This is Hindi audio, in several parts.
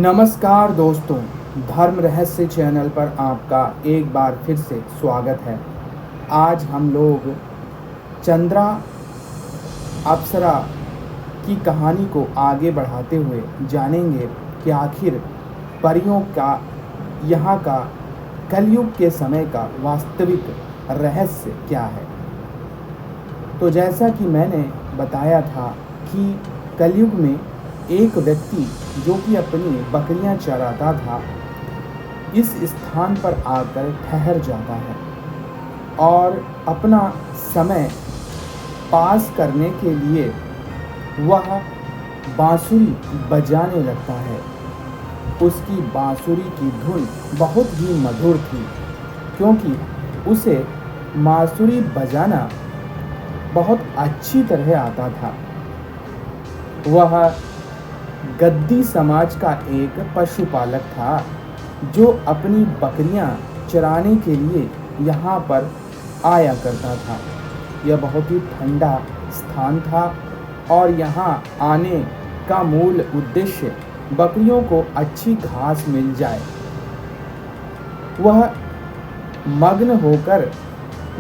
नमस्कार दोस्तों, धर्म रहस्य चैनल पर आपका एक बार फिर से स्वागत है। आज हम लोग चंद्रा अप्सरा की कहानी को आगे बढ़ाते हुए जानेंगे कि आखिर परियों का यहाँ का कलयुग के समय का वास्तविक रहस्य क्या है। तो जैसा कि मैंने बताया था कि कलयुग में एक व्यक्ति जो कि अपनी बकरियां चराता था, इस स्थान पर आकर ठहर जाता है और अपना समय पास करने के लिए वह बांसुरी बजाने लगता है। उसकी बांसुरी की धुन बहुत ही मधुर थी, क्योंकि उसे बांसुरी बजाना बहुत अच्छी तरह आता था। वह गद्दी समाज का एक पशुपालक था जो अपनी बकरियां चराने के लिए यहाँ पर आया करता था। यह बहुत ही ठंडा स्थान था और यहाँ आने का मूल उद्देश्य बकरियों को अच्छी घास मिल जाए। वह मग्न होकर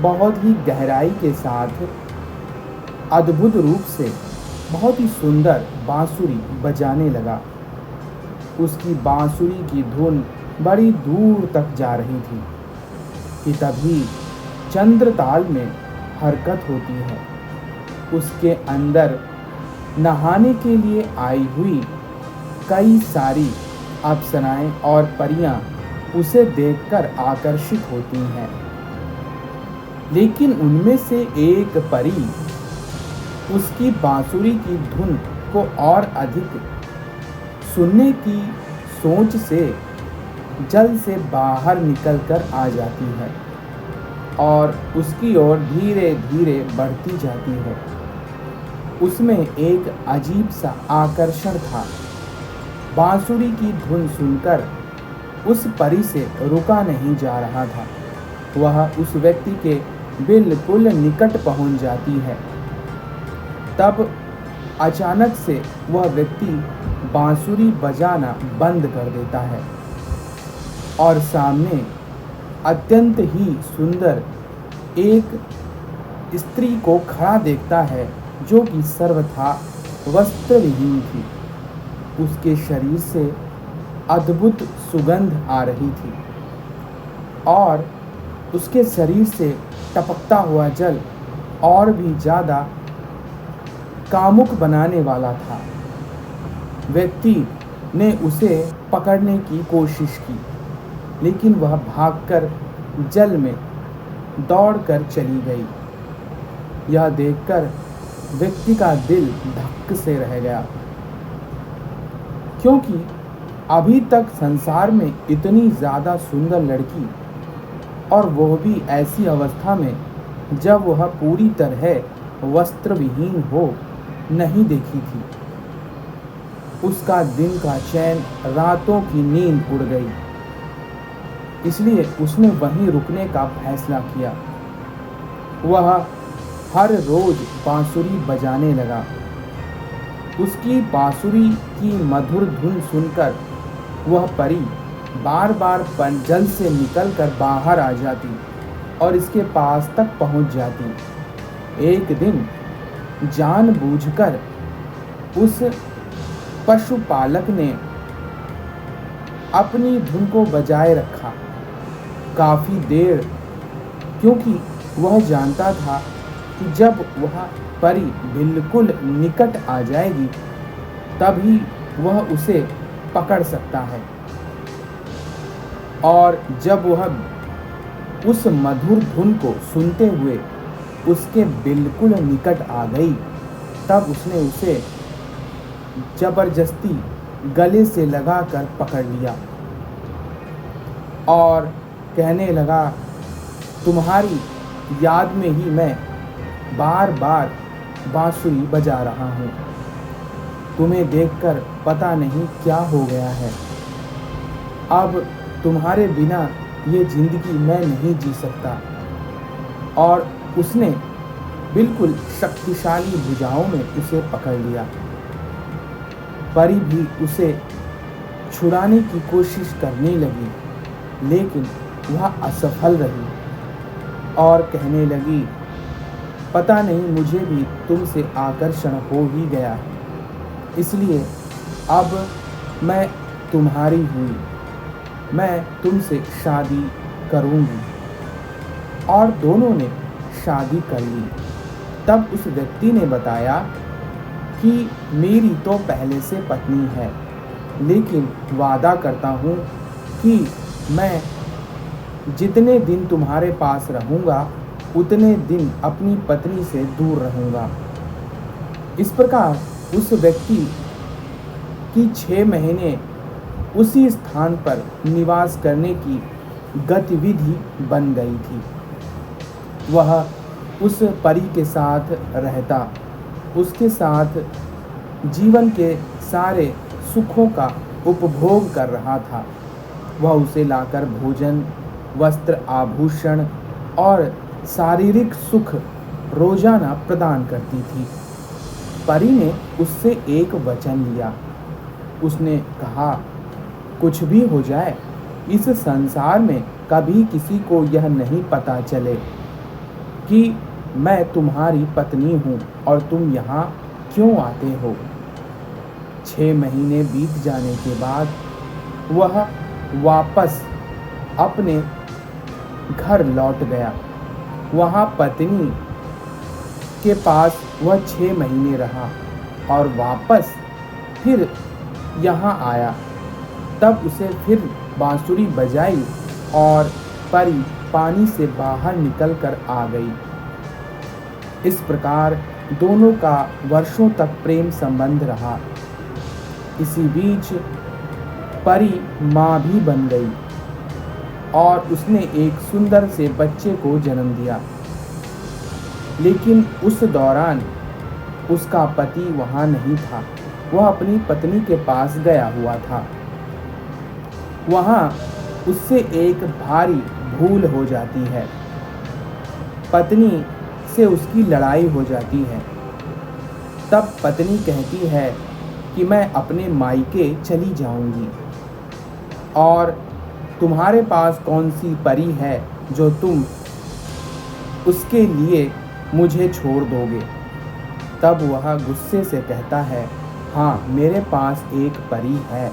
बहुत ही गहराई के साथ अद्भुत रूप से बहुत ही सुंदर बांसुरी बजाने लगा। उसकी बांसुरी की धुन बड़ी दूर तक जा रही थी कि तभी चंद्रताल में हरकत होती है। उसके अंदर नहाने के लिए आई हुई कई सारी अप्सराएं और परियां उसे देखकर आकर्षित होती हैं, लेकिन उनमें से एक परी उसकी बांसुरी की धुन को और अधिक सुनने की सोच से जल से बाहर निकलकर आ जाती है और उसकी ओर धीरे धीरे बढ़ती जाती है। उसमें एक अजीब सा आकर्षण था। बांसुरी की धुन सुनकर उस परी से रुका नहीं जा रहा था। वह उस व्यक्ति के बिल्कुल निकट पहुंच जाती है। तब अचानक से वह व्यक्ति बांसुरी बजाना बंद कर देता है और सामने अत्यंत ही सुंदर एक स्त्री को खड़ा देखता है, जो कि सर्वथा वस्त्रविहीन थी। उसके शरीर से अद्भुत सुगंध आ रही थी और उसके शरीर से टपकता हुआ जल और भी ज़्यादा कामुक बनाने वाला था। व्यक्ति ने उसे पकड़ने की कोशिश की, लेकिन वह भागकर जल में दौड़कर चली गई। यह देखकर व्यक्ति का दिल धक्क से रह गया, क्योंकि अभी तक संसार में इतनी ज़्यादा सुंदर लड़की, और वह भी ऐसी अवस्था में जब वह पूरी तरह वस्त्रविहीन हो, नहीं देखी थी। उसका दिन का चैन, रातों की नींद उड़ गई। इसलिए उसने वहीं रुकने का फैसला किया। वह हर रोज बांसुरी बजाने लगा। उसकी बांसुरी की मधुर धुन सुनकर वह परी बार बार जल से निकलकर बाहर आ जाती और इसके पास तक पहुंच जाती। एक दिन जानबूझकर उस पशुपालक ने अपनी धुन को बजाए रखा काफ़ी देर, क्योंकि वह जानता था कि जब वह परी बिल्कुल निकट आ जाएगी तभी वह उसे पकड़ सकता है। और जब वह उस मधुर धुन को सुनते हुए उसके बिल्कुल निकट आ गई, तब उसने उसे जबरदस्ती गले से लगाकर पकड़ लिया और कहने लगा, तुम्हारी याद में ही मैं बार बार बांसुरी बजा रहा हूँ। तुम्हें देखकर पता नहीं क्या हो गया है। अब तुम्हारे बिना ये ज़िंदगी मैं नहीं जी सकता। और उसने बिल्कुल शक्तिशाली भुजाओं में उसे पकड़ लिया। परी भी उसे छुड़ाने की कोशिश करने लगी, लेकिन वह असफल रही और कहने लगी, पता नहीं मुझे भी तुमसे आकर्षण हो ही गया, इसलिए अब मैं तुम्हारी हुई, मैं तुमसे शादी करूंगी। और दोनों ने शादी कर ली। तब उस व्यक्ति ने बताया कि मेरी तो पहले से पत्नी है, लेकिन वादा करता हूँ कि मैं जितने दिन तुम्हारे पास रहूँगा उतने दिन अपनी पत्नी से दूर रहूँगा। इस प्रकार उस व्यक्ति की 6 महीने उसी स्थान पर निवास करने की गतिविधि बन गई थी। वह उस परी के साथ रहता, उसके साथ जीवन के सारे सुखों का उपभोग कर रहा था। वह उसे लाकर भोजन, वस्त्र, आभूषण और शारीरिक सुख रोजाना प्रदान करती थी। परी ने उससे एक वचन लिया। उसने कहा, कुछ भी हो जाए, इस संसार में कभी किसी को यह नहीं पता चले कि मैं तुम्हारी पत्नी हूँ और तुम यहाँ क्यों आते हो। 6 महीने बीत जाने के बाद वह वापस अपने घर लौट गया। वहाँ पत्नी के पास वह 6 महीने रहा और वापस फिर यहाँ आया। तब उसे फिर बांसुरी बजाई और परी पानी से बाहर निकलकर आ गई। इस प्रकार दोनों का वर्षों तक प्रेम संबंध रहा। इसी बीच परी माँ भी बन गई और उसने एक सुंदर से बच्चे को जन्म दिया। लेकिन उस दौरान उसका पति वहाँ नहीं था। वह अपनी पत्नी के पास गया हुआ था। वहाँ उससे एक भारी भूल हो जाती है। पत्नी से उसकी लड़ाई हो जाती है। तब पत्नी कहती है कि मैं अपने मायके चली जाऊंगी और तुम्हारे पास कौन सी परी है जो तुम उसके लिए मुझे छोड़ दोगे। तब वह गुस्से से कहता है, हाँ, मेरे पास एक परी है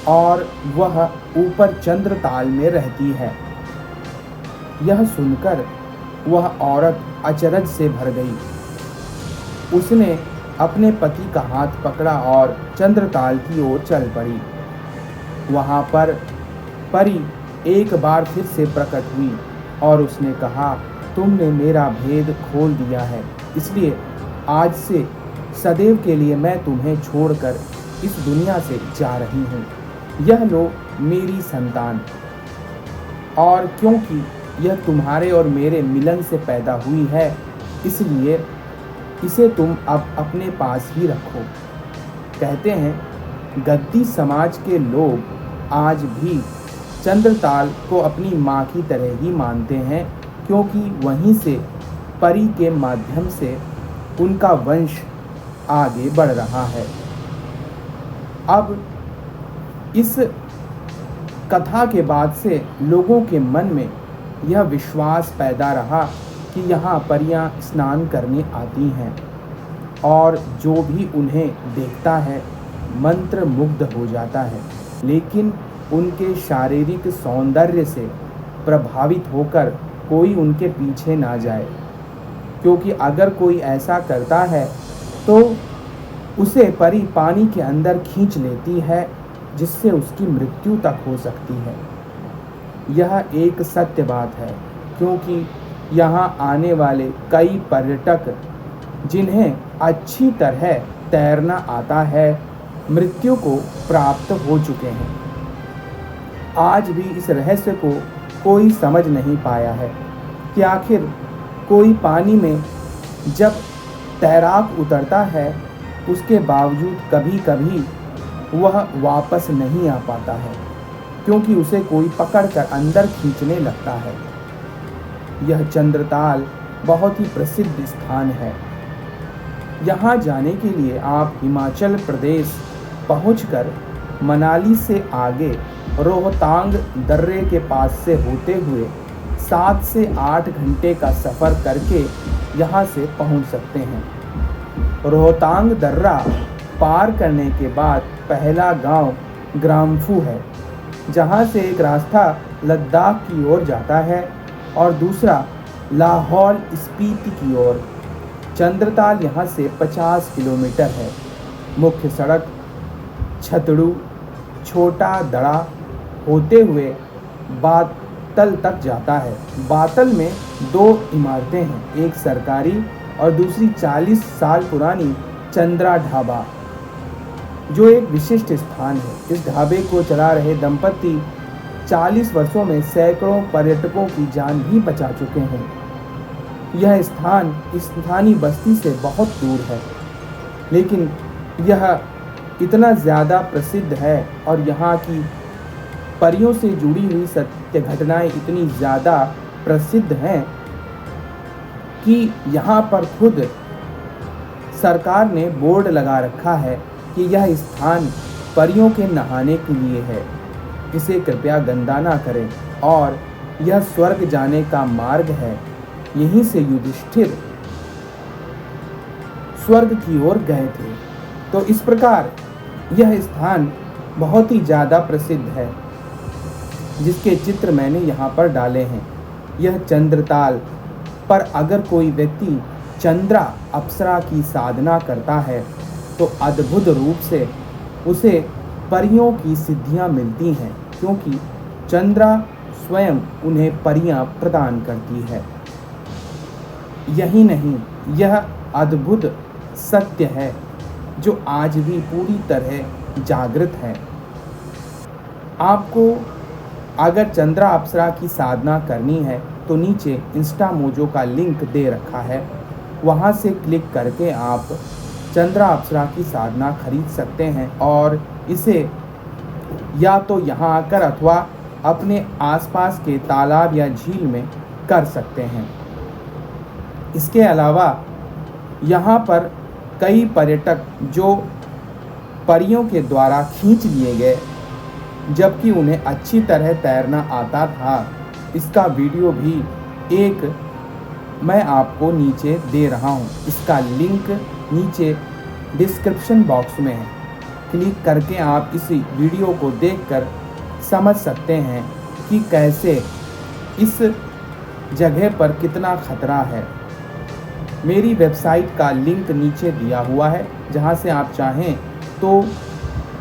और वह ऊपर चंद्रताल में रहती है। यह सुनकर वह औरत अचरज से भर गई। उसने अपने पति का हाथ पकड़ा और चंद्रताल की ओर चल पड़ी। वहाँ पर परी एक बार फिर से प्रकट हुई और उसने कहा, तुमने मेरा भेद खोल दिया है, इसलिए आज से सदैव के लिए मैं तुम्हें छोड़कर इस दुनिया से जा रही हूँ। यह लो मेरी संतान, और क्योंकि यह तुम्हारे और मेरे मिलन से पैदा हुई है, इसलिए इसे तुम अब अपने पास ही रखो। कहते हैं गद्दी समाज के लोग आज भी चंद्रताल को अपनी माँ की तरह ही मानते हैं, क्योंकि वहीं से परी के माध्यम से उनका वंश आगे बढ़ रहा है। अब इस कथा के बाद से लोगों के मन में यह विश्वास पैदा रहा कि यहाँ परियां स्नान करने आती हैं और जो भी उन्हें देखता है मंत्र मुग्ध हो जाता है, लेकिन उनके शारीरिक सौंदर्य से प्रभावित होकर कोई उनके पीछे ना जाए, क्योंकि अगर कोई ऐसा करता है तो उसे परी पानी के अंदर खींच लेती है, जिससे उसकी मृत्यु तक हो सकती है। यह एक सत्य बात है, क्योंकि यहाँ आने वाले कई पर्यटक जिन्हें अच्छी तरह तैरना आता है, मृत्यु को प्राप्त हो चुके हैं। आज भी इस रहस्य को कोई समझ नहीं पाया है कि आखिर कोई पानी में जब तैराक उतरता है, उसके बावजूद कभी कभी वह वापस नहीं आ पाता है, क्योंकि उसे कोई पकड़कर अंदर खींचने लगता है। यह चंद्रताल बहुत ही प्रसिद्ध स्थान है। यहाँ जाने के लिए आप हिमाचल प्रदेश पहुंचकर मनाली से आगे रोहतांग दर्रे के पास से होते हुए 7 से 8 घंटे का सफ़र करके यहाँ से पहुँच सकते हैं। रोहतांग दर्रा पार करने के बाद पहला गांव ग्राम्फू है, जहाँ से एक रास्ता लद्दाख की ओर जाता है और दूसरा लाहौल स्पीति की ओर। चंद्रताल यहाँ से 50 किलोमीटर है। मुख्य सड़क छतड़ू छोटा दड़ा होते हुए बातल तक जाता है। बातल में 2 इमारतें हैं, एक सरकारी और दूसरी 40 साल पुरानी चंद्रा ढाबा, जो एक विशिष्ट स्थान है। इस ढाबे को चला रहे दंपति 40 वर्षों में सैकड़ों पर्यटकों की जान भी बचा चुके हैं। यह स्थान स्थानीय बस्ती से बहुत दूर है, लेकिन यह इतना ज़्यादा प्रसिद्ध है और यहाँ की परियों से जुड़ी हुई सत्य घटनाएं इतनी ज़्यादा प्रसिद्ध हैं कि यहाँ पर खुद सरकार ने बोर्ड लगा रखा है कि यह स्थान परियों के नहाने के लिए है, इसे कृपया गंदा ना करें। और यह स्वर्ग जाने का मार्ग है। यहीं से युधिष्ठिर स्वर्ग की ओर गए थे। तो इस प्रकार यह स्थान बहुत ही ज़्यादा प्रसिद्ध है, जिसके चित्र मैंने यहाँ पर डाले हैं। यह चंद्रताल पर अगर कोई व्यक्ति चंद्रा अप्सरा की साधना करता है तो अद्भुत रूप से उसे परियों की सिद्धियाँ मिलती हैं, क्योंकि चंद्रा स्वयं उन्हें परियां प्रदान करती है। यही नहीं, यह अद्भुत सत्य है जो आज भी पूरी तरह जागृत है। आपको अगर चंद्रा अप्सरा की साधना करनी है तो नीचे इंस्टा मोजो का लिंक दे रखा है, वहाँ से क्लिक करके आप चंद्रा अप्सरा की साधना खरीद सकते हैं और इसे या तो यहाँ आकर अथवा अपने आसपास के तालाब या झील में कर सकते हैं। इसके अलावा यहाँ पर कई पर्यटक जो परियों के द्वारा खींच लिए गए, जबकि उन्हें अच्छी तरह तैरना आता था, इसका वीडियो भी एक मैं आपको नीचे दे रहा हूँ। इसका लिंक नीचे डिस्क्रिप्शन बॉक्स में है। क्लिक करके आप इस वीडियो को देखकर समझ सकते हैं कि कैसे इस जगह पर कितना खतरा है। मेरी वेबसाइट का लिंक नीचे दिया हुआ है, जहां से आप चाहें तो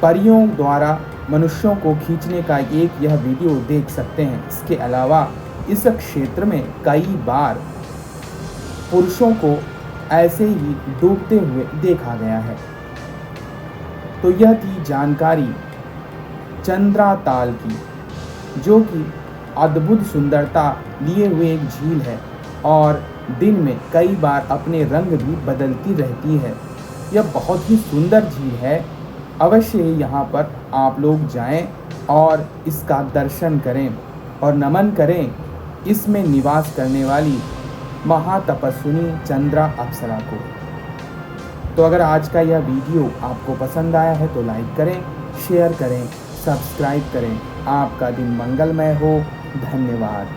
परियों द्वारा मनुष्यों को खींचने का एक यह वीडियो देख सकते हैं। इसके अलावा इस क्षेत्र में कई बार पुरुषों को ऐसे ही डूबते हुए देखा गया है। तो यह थी जानकारी चंद्राताल की, जो कि अद्भुत सुंदरता लिए हुए एक झील है और दिन में कई बार अपने रंग भी बदलती रहती है। यह बहुत ही सुंदर झील है। अवश्य ही यहाँ पर आप लोग जाएं और इसका दर्शन करें और नमन करें इसमें निवास करने वाली महातपस्विनी चंद्रा अप्सरा को। तो अगर आज का यह वीडियो आपको पसंद आया है तो लाइक करें, शेयर करें, सब्सक्राइब करें। आपका दिन मंगलमय हो। धन्यवाद।